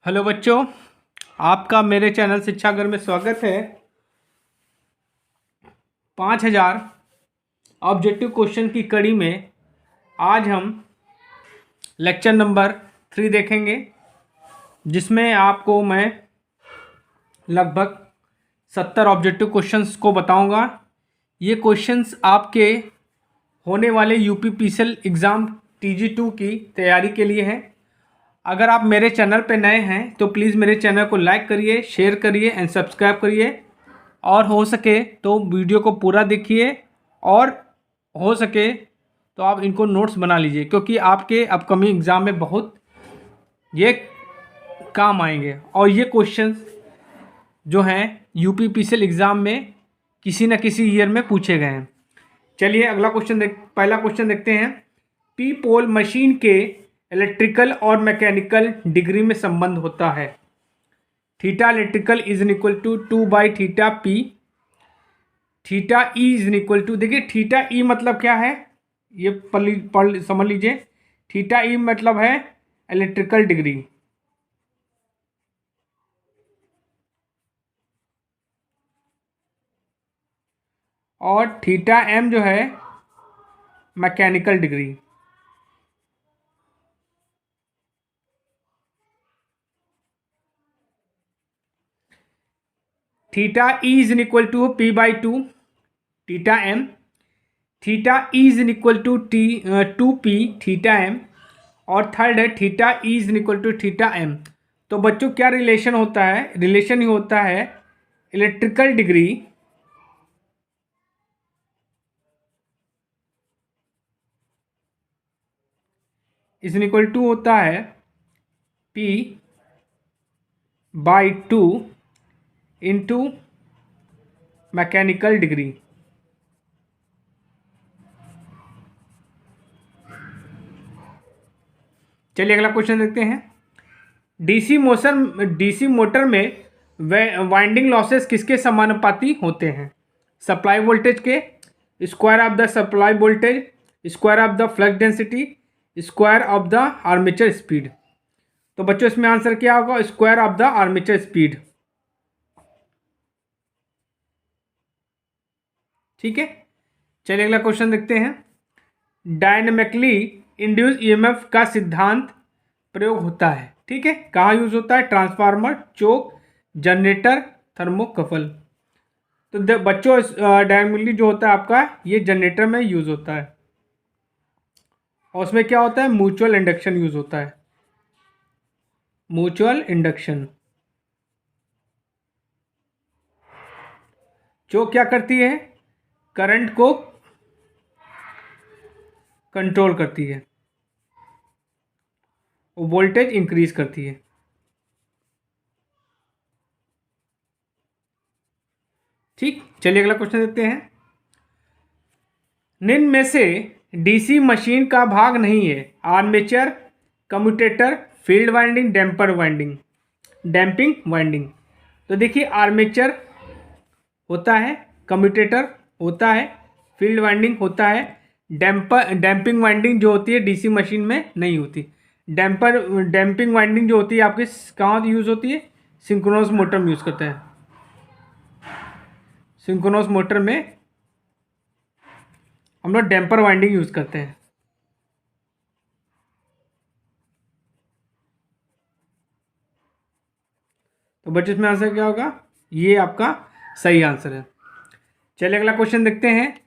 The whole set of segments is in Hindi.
हेलो बच्चों, आपका मेरे चैनल शिक्षागर में स्वागत है। 5000 ऑब्जेक्टिव क्वेश्चन की कड़ी में आज हम लेक्चर नंबर 3 देखेंगे, जिसमें आपको मैं लगभग 70 ऑब्जेक्टिव क्वेश्चंस को बताऊंगा। ये क्वेश्चंस आपके होने वाले यूपीपीसीएल एग्ज़ाम TG2 की तैयारी के लिए हैं। अगर आप मेरे चैनल पर नए हैं तो प्लीज़ मेरे चैनल को लाइक करिए, शेयर करिए एंड सब्सक्राइब करिए, और हो सके तो वीडियो को पूरा देखिए, और हो सके तो आप इनको नोट्स बना लीजिए, क्योंकि आपके अपकमिंग एग्ज़ाम में बहुत ये काम आएंगे। और ये क्वेश्चंस जो हैं यूपीपीसीएल एग्ज़ाम में किसी न किसी ईयर में पूछे गए हैं। चलिए अगला क्वेश्चन पहला क्वेश्चन देखते हैं। पी पोल मशीन के इलेक्ट्रिकल और मैकेनिकल डिग्री में संबंध होता है। Theta electrical is equal to 2/थीटा p. Theta E is equal to, देखिए थीटा ई मतलब क्या है, ये पढ़ समझ लीजिए। थीटा ई मतलब है इलेक्ट्रिकल डिग्री, और थीटा एम जो है mechanical degree. Theta E is equal to P/2 theta M. Theta E is equal to 2P theta M, और थर्ड है theta E is equal to theta M. तो बच्चों क्या रिलेशन होता है? रिलेशन ही होता है electrical degree is equal to होता है P/2 इंटू मैकेनिकल डिग्री। चलिए अगला क्वेश्चन देखते हैं। डीसी मोटर में वाइंडिंग लॉसेस किसके समानुपाती होते हैं? सप्लाई वोल्टेज के, square of the supply voltage, square of the flux density, square of the armature speed. तो बच्चों इसमें आंसर क्या होगा? Square of the armature speed. ठीक है, चलिए अगला क्वेश्चन देखते हैं। डायनेमिकली इंड्यूस ईएमएफ का सिद्धांत प्रयोग होता है। ठीक है, कहाँ यूज होता है? ट्रांसफार्मर, चोक, जनरेटर, थर्मोकपल। तो बच्चों डायनेमिकली जो होता है आपका, ये जनरेटर में यूज होता है, और उसमें क्या होता है? म्यूचुअल इंडक्शन यूज होता है। Mutual induction. चोक क्या करती है? करंट को कंट्रोल करती है, वोल्टेज इंक्रीज करती है। ठीक, चलिए अगला क्वेश्चन देखते हैं। निम्न में से डीसी मशीन का भाग नहीं है? Armature, commutator, field winding, damper winding, damping winding. तो देखिए आर्मेचर होता है, कम्यूटेटर होता है, फील्ड वाइंडिंग होता है, डैम्पिंग वाइंडिंग जो होती है डीसी मशीन में नहीं होती। डैम्पिंग वाइंडिंग जो होती है आपके कहाँ यूज़ होती है? सिंक्रोनस मोटर में यूज़ करते हैं। सिंक्रोनस मोटर में हम लोग डैम्पर वाइंडिंग यूज़ करते हैं। तो बच्चों इसमें आंसर क्या होगा? ये आपका सही आंसर है। चलिए अगला क्वेश्चन देखते हैं।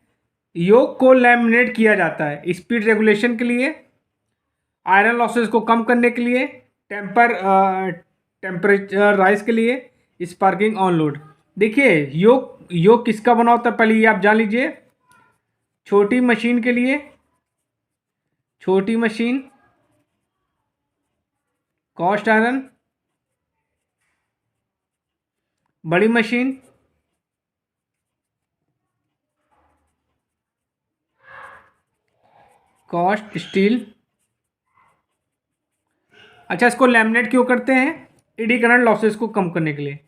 योग को लैमिनेट किया जाता है स्पीड रेगुलेशन के लिए, आयरन लॉसेस को कम करने के लिए, टेम्परेचर राइज के लिए, स्पार्किंग ऑन लोड। देखिए योग किसका बना होता है, पहले ये आप जान लीजिए। छोटी मशीन के लिए, छोटी मशीन, कास्ट आयरन, बड़ी मशीन, कास्ट स्टील। अच्छा, इसको लैमिनेट क्यों करते हैं? एडी करंट लॉसेस को कम करने के लिए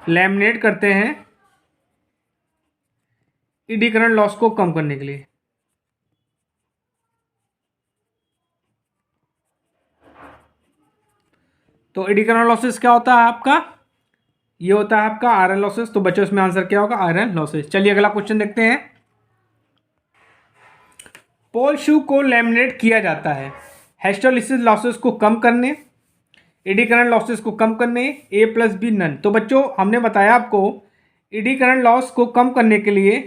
लैमिनेट करते हैं, एडी करंट लॉस को कम करने के लिए। तो एडी करंट लॉसेस क्या होता है आपका, ये होता है आपका आयरन लॉसेस। तो बच्चों इसमें आंसर क्या होगा, आयरन लॉसेस। चलिए अगला क्वेश्चन देखते हैं। पोल शू को लैमिनेट किया जाता है हिस्टोलिसिस लॉसेस को कम करने, एडी करंट लॉसेस को कम करने, ए प्लस बी नन। तो बच्चों हमने बताया आपको एडी करंट लॉस को कम करने के लिए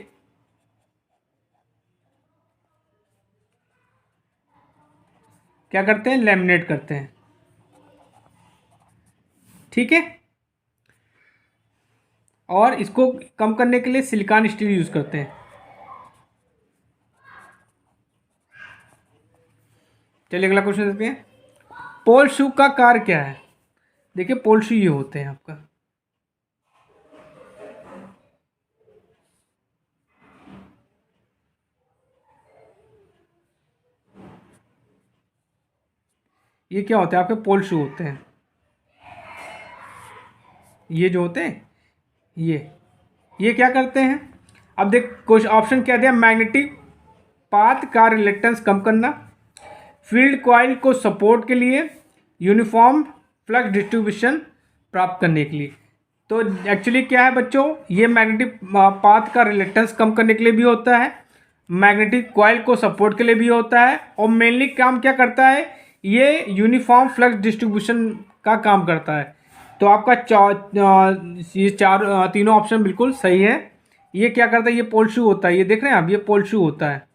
क्या करते हैं, लैमिनेट करते हैं, ठीक है। और इसको कम करने के लिए सिलिकॉन स्टील यूज करते हैं। चलिए अगला क्वेश्चन देखते हैं। पोल शू का कार्य क्या है। देखिए पोल शू ये होते हैं आपका, ये क्या होते हैं आपके पोल शू होते हैं, ये जो होते हैं ये क्या करते हैं। अब देख कुछ ऑप्शन क्या दिया, मैग्नेटिक पाथ का रिलेक्टेंस कम करना, फील्ड कॉइल को सपोर्ट के लिए, यूनिफॉर्म फ्लक्स डिस्ट्रीब्यूशन प्राप्त करने के लिए। तो एक्चुअली क्या है बच्चों, ये मैग्नेटिक पाथ का रिलेक्टेंस कम करने के लिए भी होता है, मैग्नेटिक कॉइल को सपोर्ट के लिए भी होता है, और मेनली काम क्या करता है, ये यूनिफॉर्म फ्लक्स डिस्ट्रीब्यूशन का काम करता है। तो आपका ये तीनों ऑप्शन बिल्कुल सही है। ये क्या करता है, ये पोल शू होता है, ये देख रहे हैं आप, ये पोल शू होता है,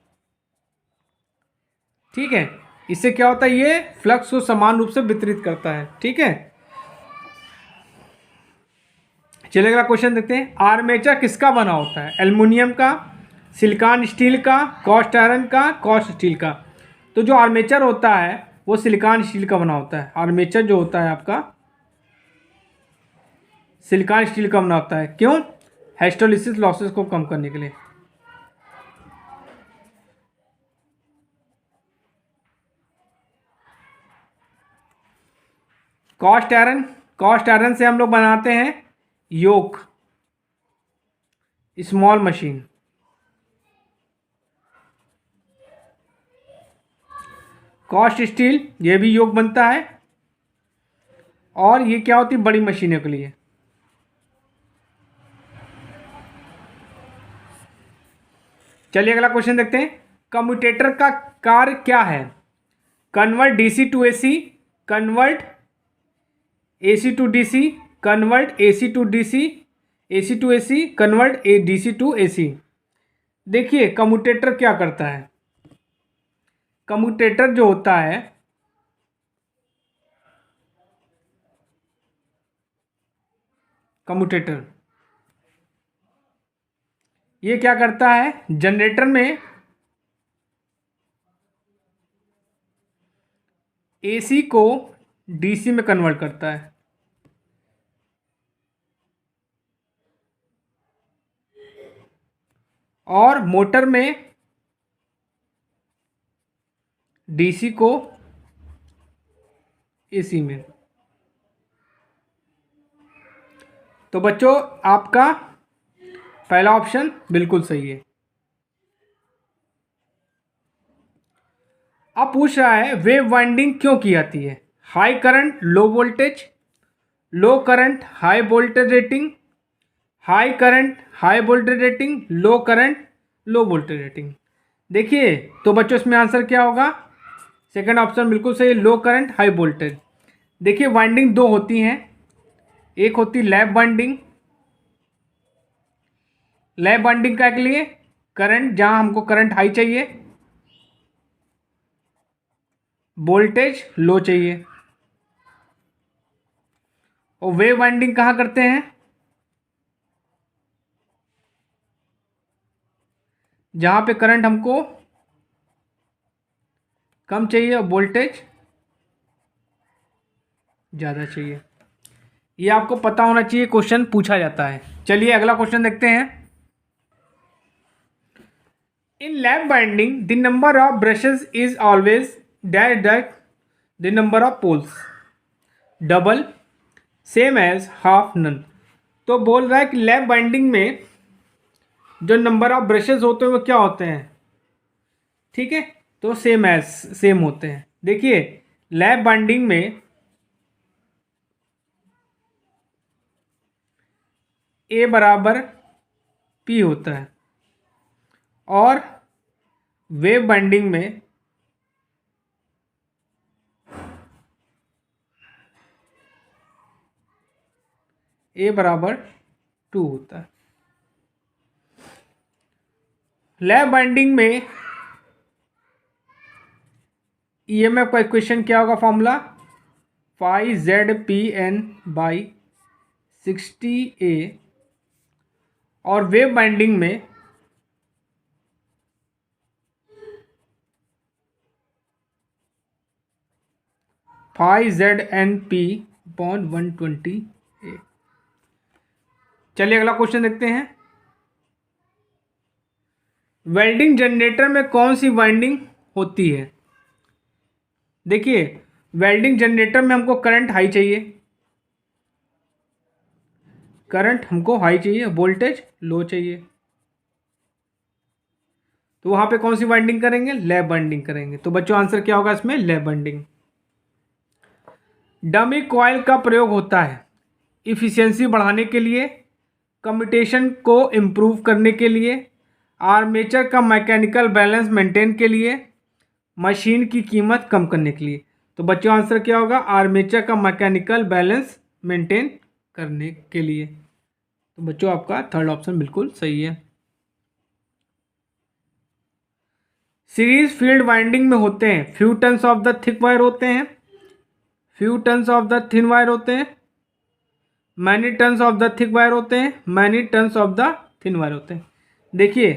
ठीक है। इससे क्या होता है, ये फ्लक्स को समान रूप से वितरित करता है, ठीक है। चलिए अगला क्वेश्चन देखते हैं। आर्मेचर किसका बना होता है, एल्युमिनियम का, सिलिकॉन स्टील का, कास्ट आयरन का, कास्ट स्टील का। तो जो आर्मेचर होता है वो सिलिकॉन स्टील का बना होता है। आर्मेचर जो होता है आपका सिलिकॉन स्टील का बना होता है। क्यों, हिस्टोलिसिस लॉसेस को कम करने के लिए। कास्ट आयरन से हम लोग बनाते हैं योक, स्मॉल मशीन। कास्ट स्टील ये भी योक बनता है, और ये क्या होती है, बड़ी मशीनों के लिए। चलिए अगला क्वेश्चन देखते हैं। कम्यूटेटर का कार्य क्या है, convert DC to AC, convert AC to DC, convert AC to DC, AC to AC, convert DC to AC. देखिए कम्यूटेटर क्या करता है, कम्यूटेटर जो होता है कम्यूटेटर ये क्या करता है, जनरेटर में एसी को डीसी में कन्वर्ट करता है, और मोटर में डीसी को एसी में। तो बच्चों आपका पहला ऑप्शन बिल्कुल सही है। अब पूछ रहा है वेव वाइंडिंग क्यों की जाती है, high current low voltage, low current high voltage rating, high current high voltage rating, low current low voltage rating. देखिए तो बच्चों इसमें आंसर क्या होगा, सेकंड ऑप्शन बिल्कुल सही, लो करंट हाई वोल्टेज। देखिए वाइंडिंग दो होती हैं, एक होती लैप वाइंडिंग। लैप वाइंडिंग का के लिए करंट, जहां हमको करंट हाई चाहिए, वोल्टेज लो चाहिए। और वेव वाइंडिंग कहाँ करते हैं, जहां पे करंट हमको कम चाहिए और वोल्टेज ज़्यादा चाहिए। ये आपको पता होना चाहिए, क्वेश्चन पूछा जाता है। चलिए अगला क्वेश्चन देखते हैं। In lap winding the number of brushes is always dash dash the number of poles, double, same as, half, none. तो बोल रहा है कि लैप बाइंडिंग में जो नंबर ऑफ ब्रशेस होते हैं वो क्या होते हैं, ठीक है, तो सेम होते हैं। देखिए लैप बाइंडिंग में ए बराबर पी होता है, और वेव बाइंडिंग में ए बराबर 2 होता है। लैब बाइंडिंग में ईएमएफ का इक्वेशन क्या होगा, formula phi Z P N by 60 A, और वेव बाइंडिंग में phi Z N P upon 120 A. चलिए अगला क्वेश्चन देखते हैं। वेल्डिंग जनरेटर में कौन सी वाइंडिंग होती है? देखिए, वेल्डिंग जनरेटर में हमको करंट हाई चाहिए, करंट हमको हाई चाहिए, वोल्टेज लो चाहिए, तो वहां पे कौन सी वाइंडिंग करेंगे? लैप वाइंडिंग करेंगे। तो बच्चों आंसर क्या होगा इसमें? Lap winding. डमी कॉइल का प्रयोग होता है इफिशियंसी बढ़ाने के लिए, कम्यूटेशन को इम्प्रूव करने के लिए, आर्मेचर का मैकेनिकल बैलेंस मेंटेन के लिए, मशीन की कीमत कम करने के लिए। तो बच्चों आंसर क्या होगा? आर्मेचर का मैकेनिकल बैलेंस मेंटेन करने के लिए। तो बच्चों आपका थर्ड ऑप्शन बिल्कुल सही है। सीरीज फील्ड वाइंडिंग में होते हैं few turns of the thick wire होते हैं, few turns of the thin wire होते हैं, many turns of the thick wire होते हैं, many turns of the thin wire होते हैं। देखिए,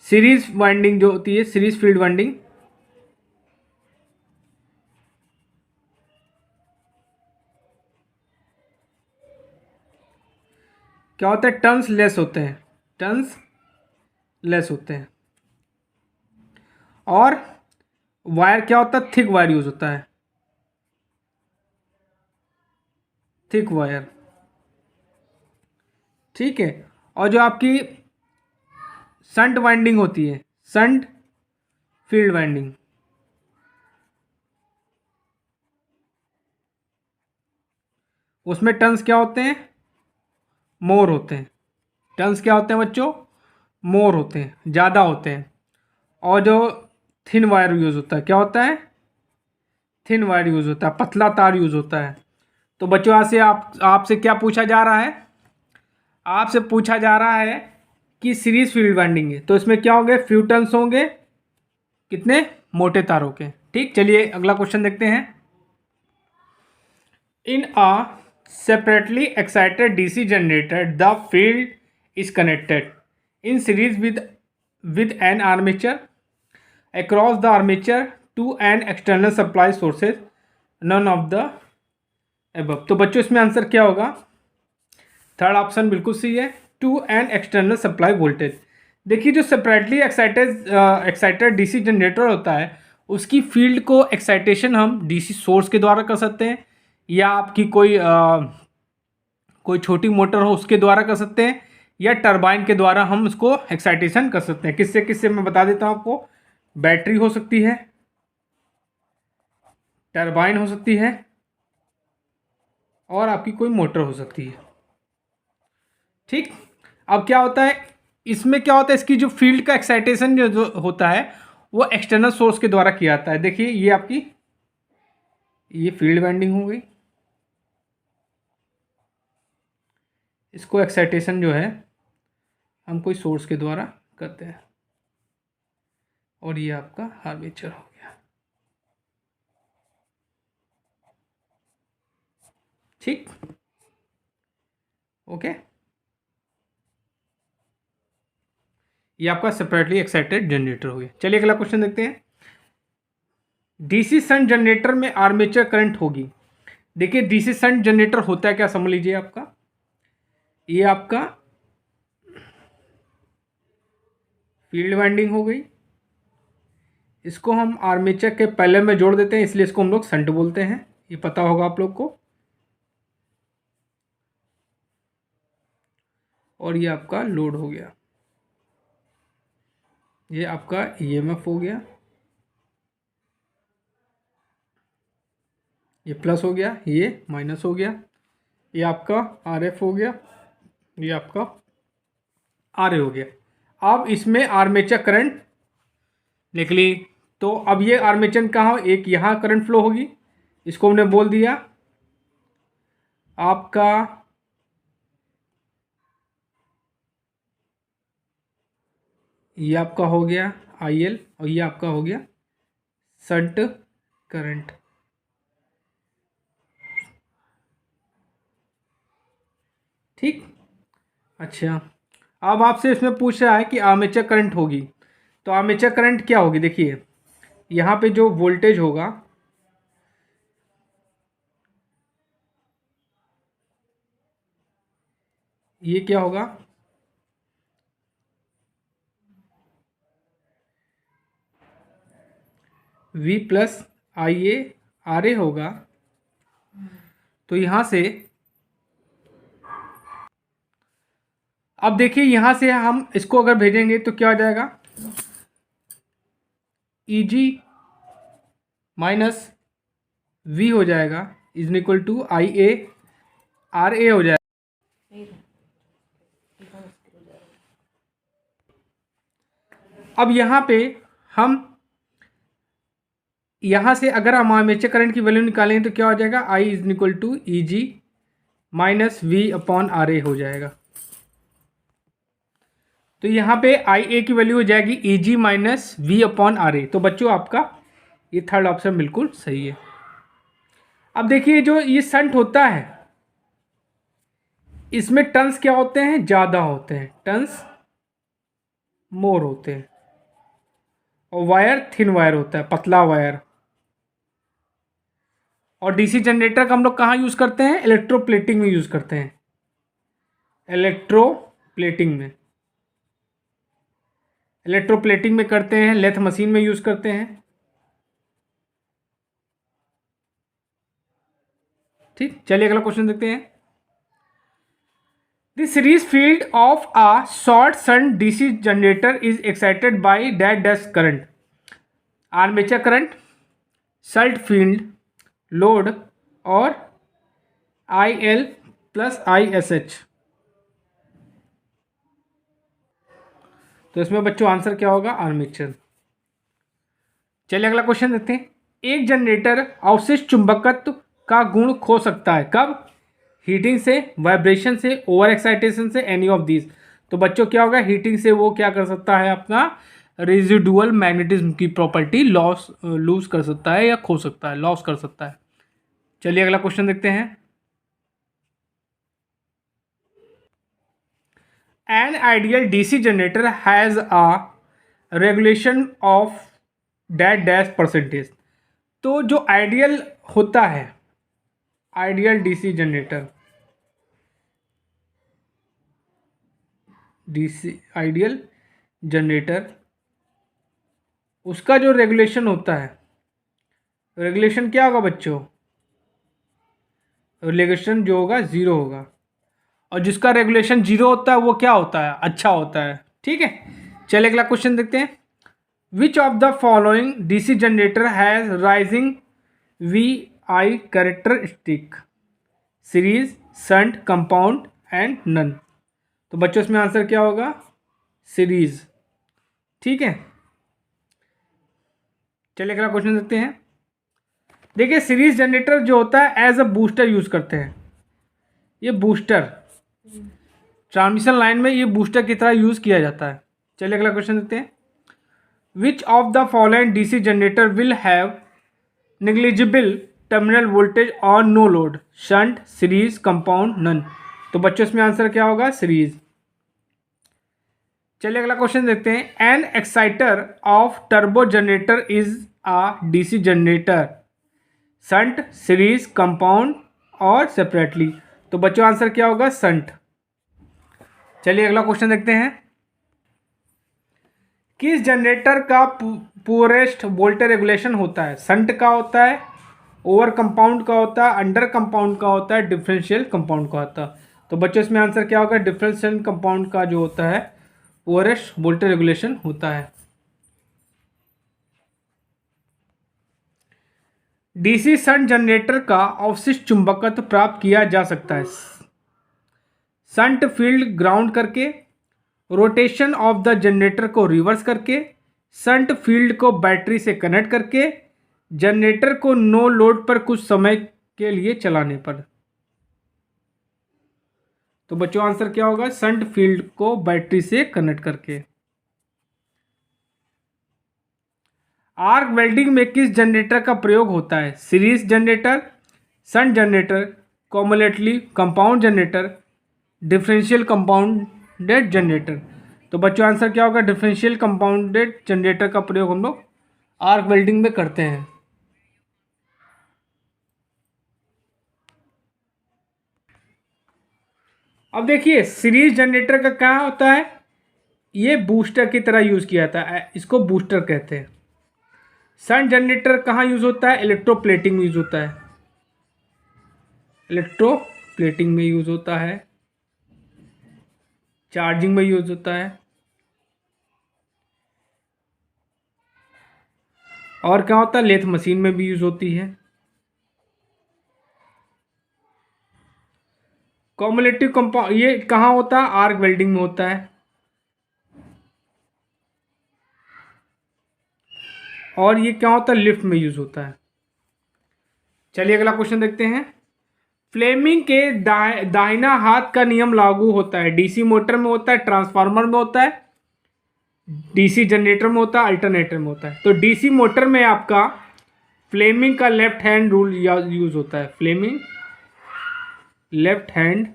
सीरीज वाइंडिंग जो होती है, सीरीज फील्ड वाइंडिंग, क्या होता है? टर्न्स लेस होते हैं, टर्न्स लेस होते हैं, और वायर क्या होता है? थिक वायर यूज होता है, थिक वायर। ठीक है। और जो आपकी संट वाइंडिंग होती है, संट फील्ड वाइंडिंग, उसमें टर्न्स क्या होते हैं? मोर होते हैं। टर्न्स क्या होते हैं बच्चों? मोर होते हैं, ज़्यादा होते हैं। और जो थिन वायर यूज़ होता है, क्या होता है? थिन वायर यूज़ होता है, पतला तार यूज़ होता है। तो बच्चों यहाँ से आपसे क्या पूछा जा रहा है? आपसे पूछा जा रहा है कि सीरीज फील्ड वाइंडिंग है, तो इसमें क्या होंगे? फ्यू टर्न्स होंगे, कितने? मोटे तारों के। ठीक, चलिए अगला क्वेश्चन देखते हैं। इन अ separately excited DC generator, the field is connected in series with an armature across the armature to an external supply sources, none of the above। तो बच्चों इसमें आंसर क्या होगा? थर्ड ऑप्शन बिल्कुल सही है, to an external supply voltage. देखिए, जो सेपरेटली एक्साइटेड डीसी जनरेटर होता है, उसकी फील्ड को एक्साइटेशन हम डीसी सोर्स के द्वारा कर सकते हैं, या आपकी कोई छोटी मोटर हो उसके द्वारा कर सकते हैं, या टरबाइन के द्वारा हम उसको एक्साइटेशन कर सकते हैं। किससे किससे मैं बता देता हूँ आपको। बैटरी हो सकती है, टरबाइन हो सकती है, और आपकी कोई मोटर हो सकती है। ठीक, अब क्या होता है इसमें? क्या होता है, इसकी जो फील्ड का एक्साइटेशन जो होता है वो एक्सटर्नल सोर्स के द्वारा किया जाता है। देखिए, ये आपकी ये फील्ड वाइंडिंग हो गई, इसको एक्साइटेशन जो है हम कोई सोर्स के द्वारा करते हैं, और ये आपका आर्मेचर हो गया। ठीक, ओके, ये आपका सेपरेटली एक्साइटेड जनरेटर हो गया। चलिए अगला क्वेश्चन देखते हैं। डीसी शंट जनरेटर में आर्मेचर करंट होगी। देखिए, डीसी शंट जनरेटर होता है क्या, समझ लीजिए। आपका ये आपका फील्ड वाइंडिंग हो गई, इसको हम आर्मेचर के पहले में जोड़ देते हैं, इसलिए इसको हम लोग शंट बोलते हैं, ये पता होगा आप लोग को। और ये आपका लोड हो गया, ये आपका ईएमएफ हो गया, ये प्लस हो गया, ये माइनस हो गया, ये आपका आरएफ हो गया, ये आपका आर ए हो गया। अब इसमें आर्मेचर करंट लिख ली। तो अब ये आर्मेचर कहाँ, एक यहाँ करंट फ्लो होगी, इसको हमने बोल दिया आपका ये आपका हो गया आई एल, और ये आपका हो गया शंट करंट। ठीक। अच्छा, अब आपसे इसमें पूछ रहा है कि आर्मेचर करंट होगी, तो आर्मेचर करंट क्या होगी। देखिए यहाँ पे जो वोल्टेज होगा, ये क्या होगा, V plus I a R a होगा। तो यहाँ से अब देखिए, यहाँ से हम इसको अगर भेजेंगे तो क्या हो जाएगा, ई जी माइनस वी हो जाएगा is equal to I a R a हो जाएगा। अब यहाँ पे हम यहाँ से अगर हम आर्मेचर करंट की वैल्यू निकालेंगे तो क्या हो जाएगा, I is equal to E g minus V upon R a हो जाएगा। तो यहाँ पे आई ए की वैल्यू हो जाएगी ई g minus V upon R ए। तो बच्चों आपका ये थर्ड ऑप्शन बिल्कुल सही है। अब देखिए जो ये शंट होता है, इसमें टर्न्स क्या होते हैं, ज़्यादा होते हैं, टर्न्स मोर होते हैं, और वायर थिन वायर होता है, पतला वायर। और डीसी जनरेटर का हम लोग कहाँ यूज़ करते हैं, इलेक्ट्रोप्लेटिंग में यूज़ करते हैं, इलेक्ट्रोप्लेटिंग में, इलेक्ट्रोप्लेटिंग में करते हैं, लेथ मशीन में यूज़ करते हैं। ठीक, चलिए अगला क्वेश्चन देखते हैं। The series field of a short shunt DC generator is excited by dash dash current, armature current, short field, load, और I L plus I S H. तो इसमें बच्चों आंसर क्या होगा, आर्मेचर। चलिए अगला क्वेश्चन देखते हैं। एक जनरेटर अवशिष्ट चुंबकत्व का गुण खो सकता है कब, हीटिंग से, वाइब्रेशन से, ओवर एक्साइटेशन से, एनी ऑफ दीज। तो बच्चों क्या होगा, हीटिंग से वो क्या कर सकता है, अपना रेजिडुअल मैग्नेटिज्म की प्रॉपर्टी लूज कर सकता है या खो सकता है, लॉस कर सकता है। चलिए अगला क्वेश्चन देखते हैं। An ideal DC generator has a regulation of dash dash percentage. तो जो आइडियल होता है, ideal DC generator, DC ideal generator, उसका जो रेगुलेशन होता है, रेगुलेशन क्या होगा बच्चों, रेगुलेशन जो होगा ज़ीरो होगा। और जिसका रेगुलेशन जीरो होता है वो क्या होता है, अच्छा होता है। ठीक है, चलिए अगला क्वेश्चन देखते हैं। Which of the following DC generator has rising V I characteristic, series, shunt, compound and none. तो बच्चों इसमें आंसर क्या होगा, सीरीज। ठीक है, चलिए अगला क्वेश्चन देखते हैं। देखिए सीरीज जनरेटर जो होता है एज अ बूस्टर यूज़ करते हैं, ये बूस्टर ट्रांसमिशन लाइन में ये बूस्टर की तरह यूज़ किया जाता है। चलिए अगला क्वेश्चन देखते हैं। Which of the following DC generator will have negligible terminal voltage और no load, shunt, series, compound, none. तो बच्चों इसमें आंसर क्या होगा, सीरीज। चलिए अगला क्वेश्चन देखते हैं। An exciter of turbo generator is a DC generator, shunt, series, compound और सेपरेटली। तो बच्चों आंसर क्या होगा, शंट। चलिए अगला क्वेश्चन देखते हैं। किस जनरेटर का पुअरेस्ट वोल्टेज रेगुलेशन होता है, शंट का होता है, ओवर कंपाउंड का होता है, अंडर कंपाउंड का होता है, डिफरेंशियल कंपाउंड का होता है। तो बच्चों इसमें आंसर क्या होगा, डिफरेंशियल कंपाउंड का जो होता है पुअरेस्ट वोल्टेज रेगुलेशन होता है। डीसी शंट जनरेटर का अवशिष्ट चुंबकत्व प्राप्त किया जा सकता है, शंट फील्ड ग्राउंड करके, रोटेशन ऑफ द जनरेटर को रिवर्स करके, शंट फील्ड को बैटरी से कनेक्ट करके, जनरेटर को नो लोड पर कुछ समय के लिए चलाने पर। तो बच्चों आंसर क्या होगा? शंट फील्ड को बैटरी से कनेक्ट करके। आर्क वेल्डिंग में किस जनरेटर का प्रयोग होता है? Series generator, shunt generator, cumulatively compound generator, differential compounded generator. तो बच्चों आंसर क्या होगा? डिफरेंशियल कंपाउंडेड जनरेटर का प्रयोग हम लोग आर्क वेल्डिंग में करते हैं। अब देखिए सीरीज जनरेटर का क्या होता है, ये बूस्टर की तरह यूज किया जाता है, इसको बूस्टर कहते हैं। शंट जनरेटर कहाँ यूज होता है? इलेक्ट्रोप्लेटिंग में यूज होता है, इलेक्ट्रोप्लेटिंग में यूज होता है, चार्जिंग में यूज होता है, और क्या होता है? लेथ मशीन में भी यूज होती है। कॉमुलेटिव कंपाउंड ये कहाँ होता है? आर्क वेल्डिंग में होता है। और ये क्या होता है? लिफ्ट में यूज होता है। चलिए अगला क्वेश्चन देखते हैं। फ्लेमिंग के दाहिना हाथ का नियम लागू होता है, डीसी मोटर में होता है, ट्रांसफार्मर में होता है, डीसी जनरेटर में होता है, अल्टरनेटर में होता है। तो डीसी मोटर में आपका फ्लेमिंग का लेफ्ट हैंड रूल यूज होता है, Fleming left hand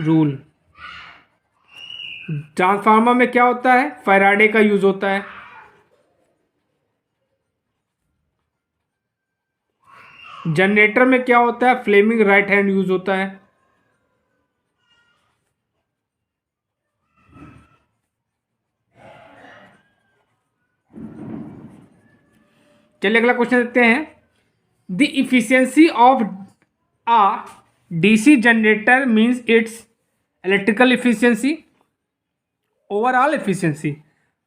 rule. Transformer में क्या होता है? फैराडे का यूज होता है। जनरेटर में क्या होता है? फ्लेमिंग राइट हैंड यूज होता है। चलिए अगला क्वेश्चन देखते हैं। The efficiency of a DC generator means its electrical efficiency, overall efficiency,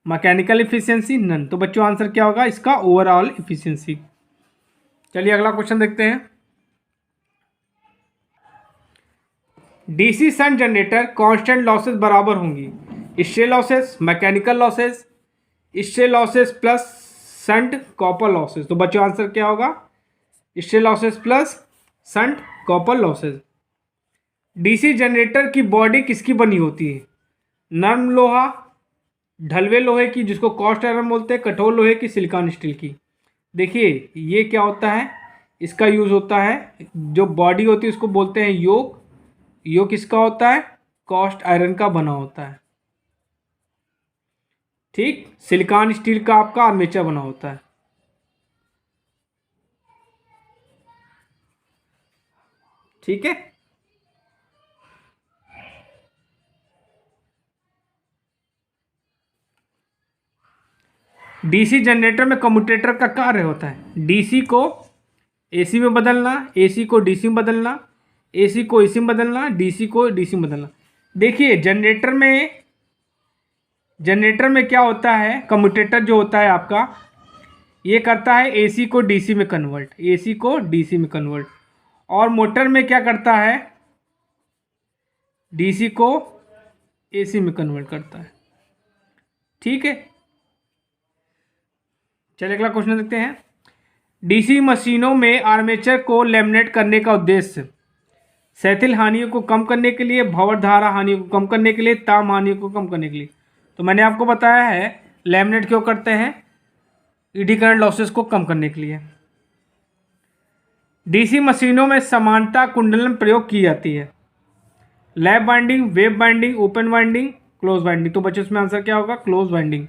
mechanical efficiency, none. तो बच्चों आंसर क्या होगा इसका? Overall efficiency. चलिए अगला क्वेश्चन देखते हैं। DC shunt generator constant losses बराबर होंगी, hysteresis losses, mechanical losses, hysteresis losses plus shunt copper losses. तो बच्चों आंसर क्या होगा? Hysteresis losses plus shunt copper losses. DC generator की बॉडी किसकी बनी होती है? नरम लोहा, ढलवे लोहे की जिसको कास्ट आयरन बोलते हैं, कठोर लोहे की, सिलिकॉन स्टील की। देखिए ये क्या होता है, इसका यूज होता है, जो बॉडी होती है उसको बोलते हैं योक। योक किसका होता है? कास्ट आयरन का बना होता है। ठीक, सिलिकॉन स्टील का आपका आर्मेचर बना होता है। ठीक है, डीसी जनरेटर में कम्यूटेटर का कार्य होता है डीसी को एसी में बदलना, एसी को डीसी में बदलना, एसी को एसी में बदलना, डीसी को डीसी में बदलना। देखिए जनरेटर में क्या होता है, कम्यूटेटर जो होता है आपका ये करता है एसी को डीसी में कन्वर्ट, एसी को डीसी में कन्वर्ट। और मोटर में क्या करता है? डीसी को एसी में कन्वर्ट करता है। ठीक है, चलिए अगला क्वेश्चन देखते हैं। डीसी मशीनों में आर्मेचर को लैमिनेट करने का उद्देश्य सैथिल हानियों को कम करने के लिए, भंवर धारा हानियों को कम करने के लिए, ताम हानियों को कम करने के लिए। तो मैंने आपको बताया है लैमिनेट क्यों करते हैं, ईडी करंट लॉसेस को कम करने के लिए। डीसी मशीनों में समानता कुंडलन प्रयोग की जाती है, lap binding, wave binding, open binding, close binding. तो बच्चों इसमें आंसर क्या होगा? Close binding.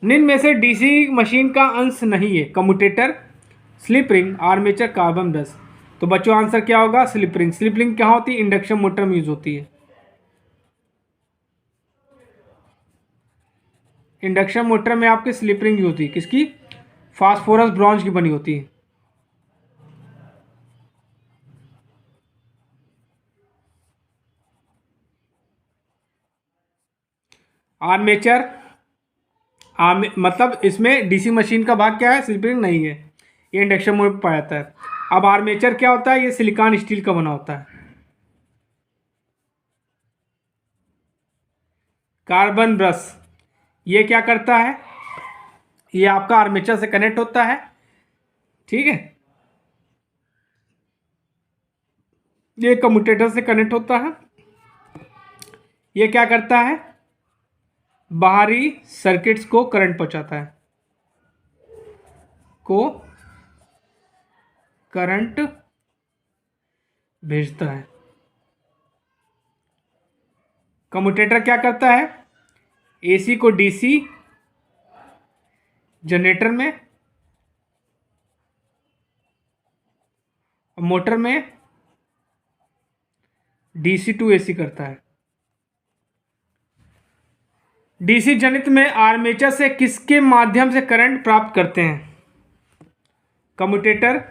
निम्न में से डीसी मशीन का अंश नहीं है, commutator, slip ring, armature, carbon brush. तो बच्चों आंसर क्या होगा? Slip ring. स्लिप रिंग क्या होती है? इंडक्शन मोटर में यूज होती है। इंडक्शन मोटर में आपकी स्लिप रिंग यूज होती है, किसकी? फास्फोरस ब्रॉन्ज की बनी होती है। आर्मेचर मतलब इसमें डीसी मशीन का भाग क्या है? स्लिप रिंग नहीं है, ये इंडक्शन मोटर में पाया जाता है। अब आर्मेचर क्या होता है, ये सिलिकॉन स्टील का बना होता है। कार्बन ब्रश ये क्या करता है, ये आपका आर्मेचर से कनेक्ट होता है, ठीक है, ये कम्यूटेटर से कनेक्ट होता है। ये क्या करता है, बाहरी सर्किट्स को करंट पहुंचाता है, को करंट भेजता है। कम्यूटेटर क्या करता है, एसी को डीसी जनरेटर में, मोटर में डीसी टू एसी करता है। डीसी जनित में आर्मेचर से किसके माध्यम से करंट प्राप्त करते हैं, commutator,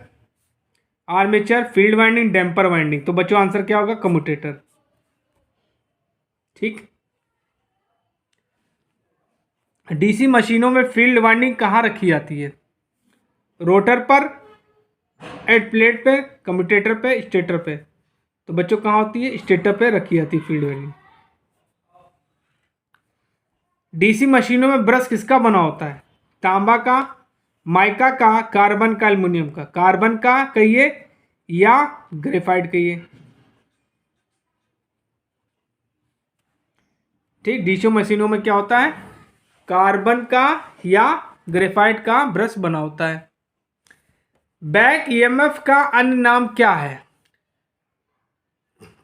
armature, field winding, damper winding. तो बच्चों आंसर क्या होगा, कम्यूटेटर। ठीक, डीसी मशीनों में फील्ड वाइंडिंग कहाँ रखी जाती है, रोटर पर, एट प्लेट पे, कम्यूटेटर पे, स्टेटर पे। तो बच्चों कहाँ होती है, स्टेटर पे रखी जाती है फील्ड वाइंडिंग। डीसी मशीनों में ब्रश किसका बना होता है, तांबा का, माइका का, कार्बन का, एल्युमिनियम का। कार्बन का कहिए या ग्रेफाइट कहिए। ठीक, डीसी मशीनों में क्या होता है, कार्बन का या ग्रेफाइट का ब्रश बना होता है। बैक ईएमएफ का अन्य नाम क्या है,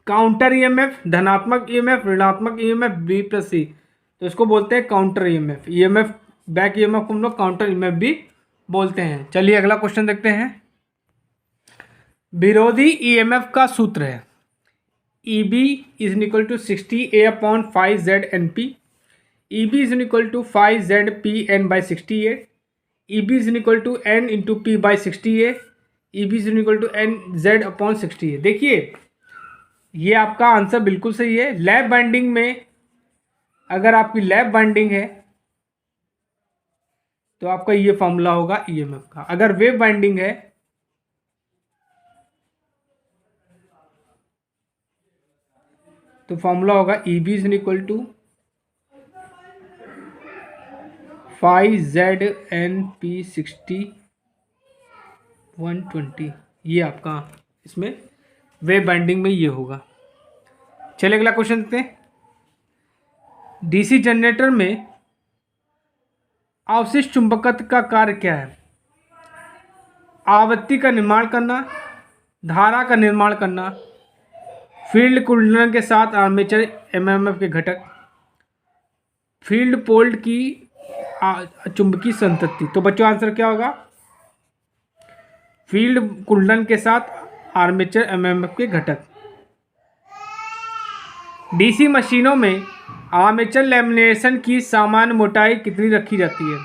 काउंटर ईएमएफ, धनात्मक ईएमएफ, ऋणात्मक ईएमएफ, बी प्लस सी। तो इसको बोलते हैं counter EMF. EMF, back EMF को हम लोग काउंटर ईएमएफ भी बोलते हैं। चलिए अगला क्वेश्चन देखते हैं। विरोधी ईएमएफ का सूत्र है EB is equal to 60A/5ZNP, EB is equal to 5ZPN/68, EB is equal to N into P/60A, EB is equal to NZ/60A। देखिए ये आपका आंसर बिल्कुल सही है। लैप बाइंडिंग में अगर आपकी लैप बाइंडिंग है तो आपका ये फॉर्मूला होगा ईएमएफ का। अगर वेव बाइंडिंग है तो फॉर्मूला होगा EB is equal to 5ZNP60/120। ये आपका इसमें वेव बाइंडिंग में ये होगा। चलिए अगला क्वेश्चन देखते हैं। डीसी जनरेटर में अवशिष्ट चुंबकत्व का कार्य क्या है, आवृत्ति का निर्माण करना, धारा का निर्माण करना, फील्ड कुंडलन के साथ आर्मेचर एमएमएफ के घटक, फील्ड पोल की चुंबकीय संतति। तो बच्चों आंसर क्या होगा, फील्ड कुंडलन के साथ आर्मेचर एमएमएफ के घटक। डीसी मशीनों में आर्मेचर लैमिनेशन की सामान्य मोटाई कितनी रखी जाती है,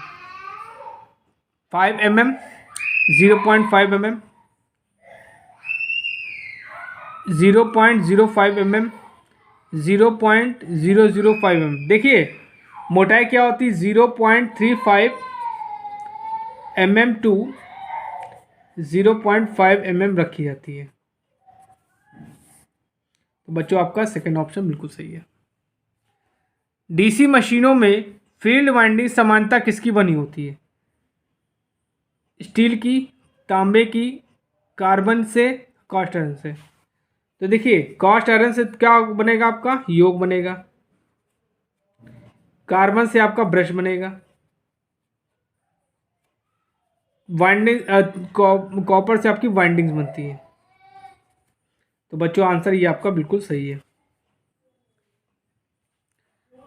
5 mm, 0.5 mm, 0.05 mm, 0.005 mm। देखिए मोटाई क्या होती है, 0.35 mm टू 0.5 mm रखी जाती है। तो बच्चों आपका सेकंड ऑप्शन बिल्कुल सही है। डीसी मशीनों में फील्ड वाइंडिंग समानता किसकी बनी होती है, स्टील की, तांबे की, कार्बन से, कास्ट आयरन से। तो देखिए कास्ट आयरन से क्या बनेगा, आपका योग बनेगा, कार्बन से आपका ब्रश बनेगा, वाइंडिंग कॉपर से आपकी वाइंडिंग्स बनती है। तो बच्चों आंसर ये आपका बिल्कुल सही है।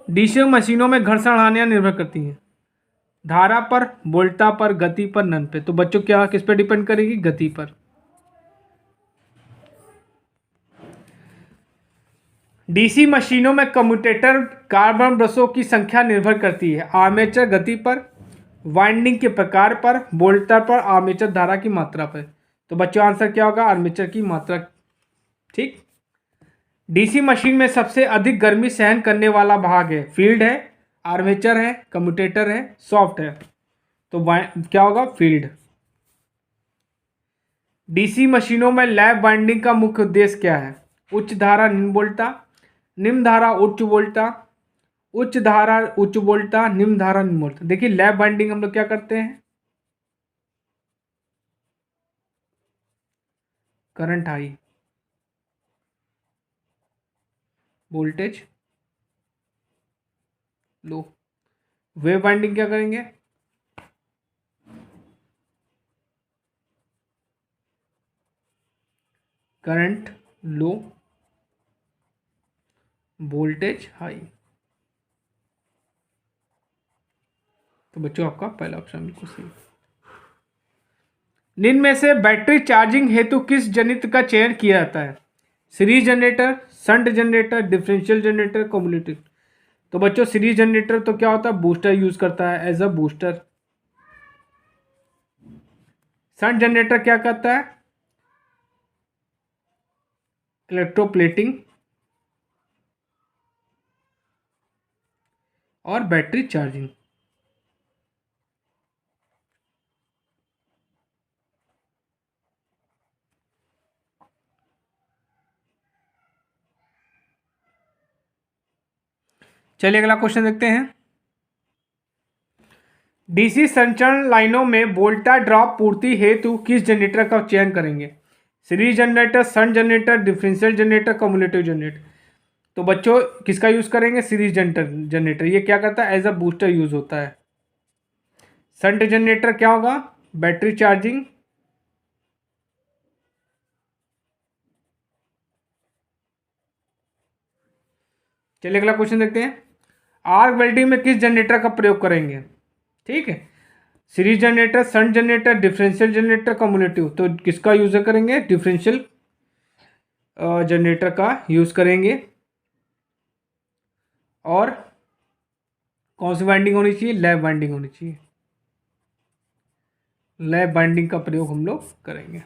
डीसी मशीनों में घर्षण हानियां निर्भर करती हैं, धारा पर, वोल्टा पर, गति पर, नन पे। तो बच्चों क्या किस पे डिपेंड करेगी, गति पर। डीसी मशीनों में कम्यूटेटर कार्बन ब्रशों की संख्या निर्भर करती है आर्मेचर गति पर, वाइंडिंग के प्रकार पर, वोल्टा पर, आर्मेचर धारा की मात्रा पर। तो बच्चों आंसर क्या होगा, आर्मेचर की मात्रा। ठीक, डीसी मशीन में सबसे अधिक गर्मी सहन करने वाला भाग है, फील्ड है, आर्मेचर है, कम्यूटेटर है, सॉफ्ट है। तो क्या होगा, फील्ड। डीसी मशीनों में लैप वाइंडिंग का मुख्य उद्देश्य क्या है? उच्च धारा निम्न वोल्टता, निम्न धारा उच्च वोल्टता, उच्च धारा उच्च वोल्टता, निम्न धारा निम्न वोल्टता। देखिए लैप वाइंडिंग हम लोग क्या करते हैं, करंट हाई, वोल्टेज लो। वेव वाइंडिंग क्या करेंगे, करंट लो, वोल्टेज हाई। तो बच्चों आपका पहला ऑप्शन बिल्कुल सही। निम्न में से बैटरी चार्जिंग हेतु किस जनित्र का चयन किया जाता है? Series generator, shunt generator, differential generator, cumulative. तो बच्चों सीरीज जनरेटर तो क्या होता है, बूस्टर यूज करता है as a booster. Shunt generator क्या करता है, इलेक्ट्रोप्लेटिंग और बैटरी चार्जिंग। चलिए अगला क्वेश्चन देखते हैं। डीसी संचरण लाइनों में वोल्टा ड्रॉप पूर्ति हेतु किस जनरेटर का चयन करेंगे? Series generator, shunt generator, differential generator, cumulative generator. तो बच्चों किसका यूज करेंगे, सीरीज जनरेटर। ये क्या करता है, एज अ बूस्टर यूज होता है। शंट जनरेटर क्या होगा, बैटरी चार्जिंग। चलिए अगला क्वेश्चन देखते हैं। आर्क वेल्डिंग में किस जनरेटर का प्रयोग करेंगे? ठीक है, series generator, shunt generator, differential generator, cumulative. तो किसका यूज करेंगे, डिफरेंशियल जनरेटर का यूज करेंगे। और कौन सी वाइंडिंग होनी चाहिए, लैप वाइंडिंग होनी चाहिए। लैप वाइंडिंग का प्रयोग हम लोग करेंगे।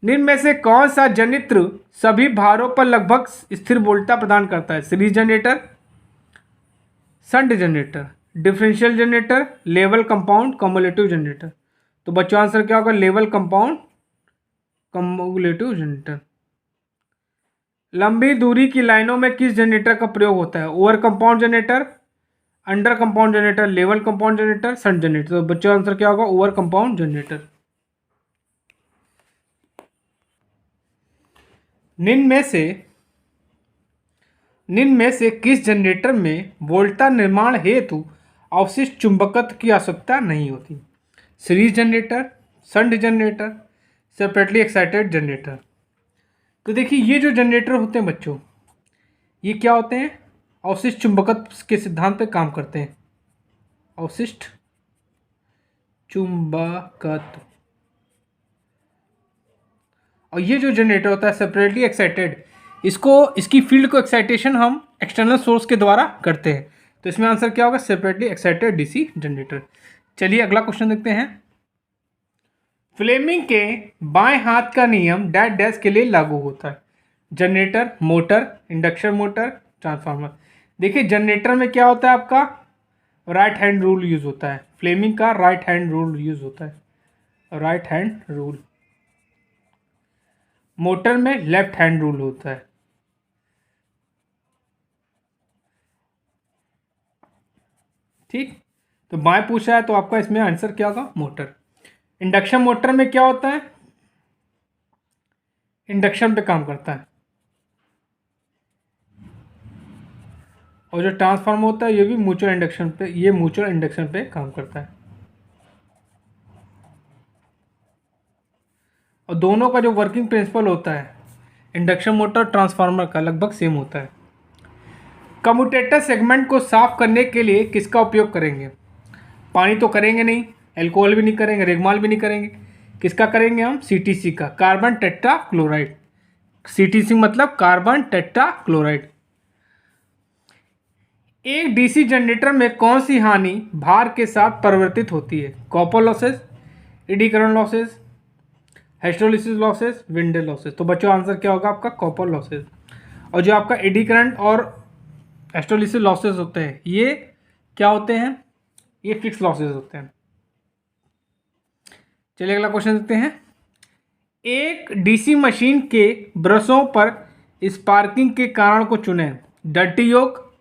निम्न में से कौन सा जनित्र सभी भारों पर लगभग स्थिर वोल्टता प्रदान करता है? Series generator, shunt generator, differential generator, level compound, cumulative generator. तो बच्चों आंसर क्या होगा, लेवल कंपाउंड कम्युलेटिव जनरेटर। लंबी दूरी की लाइनों में किस जनरेटर का प्रयोग होता है? Over compound generator, under compound generator, level compound generator, shunt generator. तो बच्चों आंसर क्या होगा, ओवर कंपाउंड जनरेटर। निम्न में से किस जनरेटर में वोल्टा निर्माण हेतु अवशिष्ट चुंबकत्व की आवश्यकता नहीं होती? Series generator, shunt generator, separately excited generator. तो देखिए ये जो जनरेटर होते हैं बच्चों, ये क्या होते हैं, अवशिष्ट चुंबकत्व के सिद्धांत पे काम करते हैं। अवशिष्ट चुंबकत्व। और ये जो जनरेटर होता है सेपरेटली एक्साइटेड, इसकी फील्ड को एक्साइटेशन हम एक्सटर्नल सोर्स के द्वारा करते हैं। तो इसमें आंसर क्या होगा, सेपरेटली एक्साइटेड डीसी जनरेटर। चलिए अगला क्वेश्चन देखते हैं। फ्लेमिंग के बाएं हाथ का नियम डैश डैश के लिए लागू होता है? Generator, motor, induction motor, transformer. देखिए जनरेटर में क्या होता है, आपका राइट हैंड रूल यूज होता है। फ्लेमिंग का राइट हैंड रूल यूज होता है, राइट हैंड रूल। मोटर में लेफ्ट हैंड रूल होता है। ठीक, तो बाएं पूछा है तो आपका इसमें आंसर क्या होगा, मोटर। इंडक्शन मोटर में क्या होता है, इंडक्शन पे काम करता है। और जो ट्रांसफार्मर होता है ये भी म्यूचुअल इंडक्शन पे काम करता है। और दोनों का जो वर्किंग प्रिंसिपल होता है इंडक्शन मोटर ट्रांसफार्मर का लगभग सेम होता है। कम्यूटेटर सेगमेंट को साफ करने के लिए किसका उपयोग करेंगे? पानी तो करेंगे नहीं, एल्कोहल भी नहीं करेंगे, रेगमाल भी नहीं करेंगे। किसका करेंगे हम, सीटीसी का, कार्बन टेट्रा क्लोराइड। सीटीसी मतलब कार्बन टेट्रा क्लोराइड। एक डीसी जनरेटर में कौन सी हानि भार के साथ परिवर्तित होती है? Copper losses, eddy current losses, hysteresis losses, windage losses. तो बच्चों आंसर क्या होगा आपका, कॉपर लॉसेस। और जो आपका एडी करंट और हिस्टोलिसिस लॉसेस होते हैं ये क्या होते हैं, ये फिक्स लॉसेस होते हैं। चलिए अगला क्वेश्चन देखते हैं। एक डीसी मशीन के ब्रशों पर स्पार्किंग के कारण को चुनें। Dirty yoke,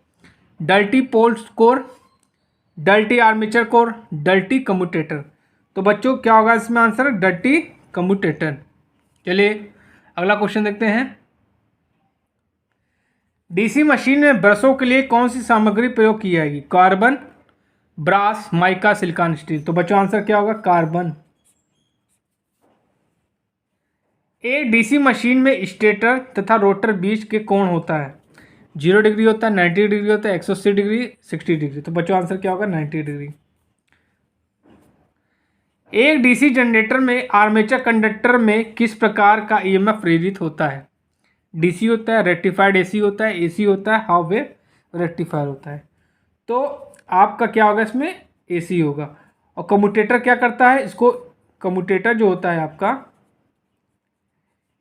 dirty pole core, dirty armature core, dirty commutator. तो बच्चों क्या होगा इसमें आंसर? Dirty commutator. चलिए अगला क्वेश्चन देखते हैं। डीसी मशीन में ब्रशों के लिए कौन सी सामग्री प्रयोग की जाएगी? Carbon, brass, mica, silicon, steel. तो बच्चों आंसर क्या होगा? कार्बन। एक डीसी मशीन में स्टेटर तथा रोटर बीच के कोण होता है? 0 डिग्री होता है, 90 डिग्री होता है, 180 डिग्री, 60 डिग्री। तो बच्चों आंसर क्या होगा? 90 डिग्री। एक डीसी जनरेटर में आर्मेचर कंडक्टर में किस प्रकार का ईएमएफ प्रेरित होता है? डीसी होता है, रेक्टिफाइड एसी होता है, एसी होता है, हाफ वेव रेक्टिफायर होता है। तो आपका क्या होगा इसमें? एसी होगा। और कम्यूटेटर क्या करता है? इसको कम्यूटेटर जो होता है आपका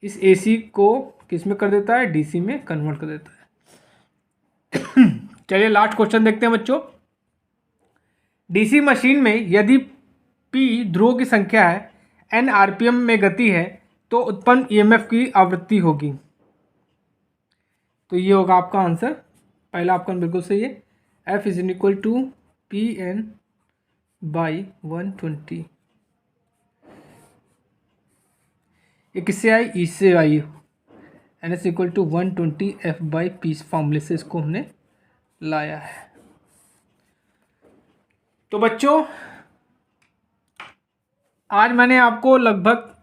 इस एसी को किस में कर देता है? डीसी में कन्वर्ट कर देता है। चलिए लास्ट क्वेश्चन देखते हैं बच्चों। डीसी मशीन में यदि पी ध्रुवों की संख्या है, एन आरपीएम में गति है, तो उत्पन्न ईएमएफ की आवृत्ति होगी। तो ये होगा आपका आंसर। पहला आपका बिल्कुल सही है। F is equal to P N by 120। ये किससे आई? इससे आई। N S equal to 120 F by P फॉर्मूले से इसको हमने लाया है। तो बच्चों आज मैंने आपको लगभग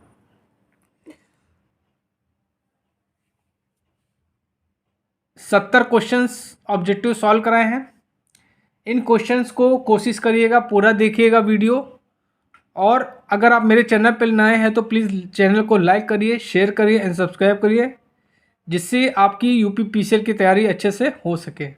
70 क्वेश्चंस ऑब्जेक्टिव सॉल्व कराए हैं। इन क्वेश्चंस को कोशिश करिएगा पूरा देखिएगा वीडियो। और अगर आप मेरे चैनल पर नए हैं तो प्लीज़ चैनल को लाइक करिए, शेयर करिए एंड सब्सक्राइब करिए, जिससे आपकी यूपी पीसीएल की तैयारी अच्छे से हो सके।